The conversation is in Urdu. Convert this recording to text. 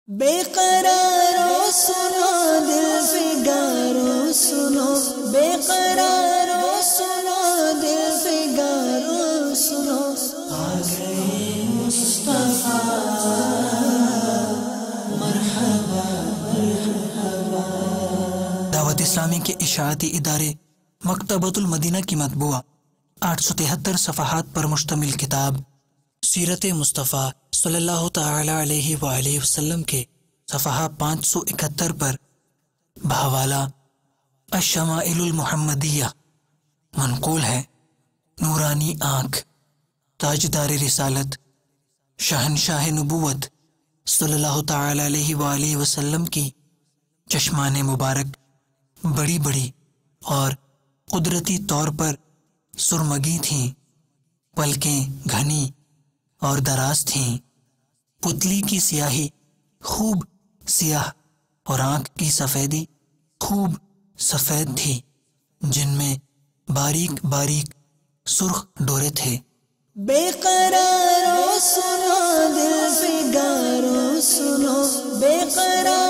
بے قرارو سنو دل فگارو سنو، بے قرارو سنو دل فگارو سنو، آ گئے مصطفیٰ مرحبا مرحبا۔ دعوت اسلامی کے اشاعتی ادارے مکتبۃ المدینہ کی مطبوعہ 873 صفحات پر مشتمل کتاب سیرت مصطفیٰ صلی اللہ تعالی علیہ وآلہ وسلم کے صفحہ 571 پر بحوالہ الشمائل المحمدیہ منقول ہے۔ نورانی آنکھ تاجدار رسالت شہنشاہ نبوت صلی اللہ تعالی علیہ وآلہ وسلم کی چشمان مبارک بڑی بڑی اور قدرتی طور پر سرمگی تھیں، پلکیں گھنی اور دراز تھیں، پتلی کی سیاہی خوب سیاہ اور آنکھ کی سفیدی خوب سفید تھی، جن میں باریک باریک سرخ ڈورے تھے۔ بے قرارو سنو دل فگارو سنو، بے قرار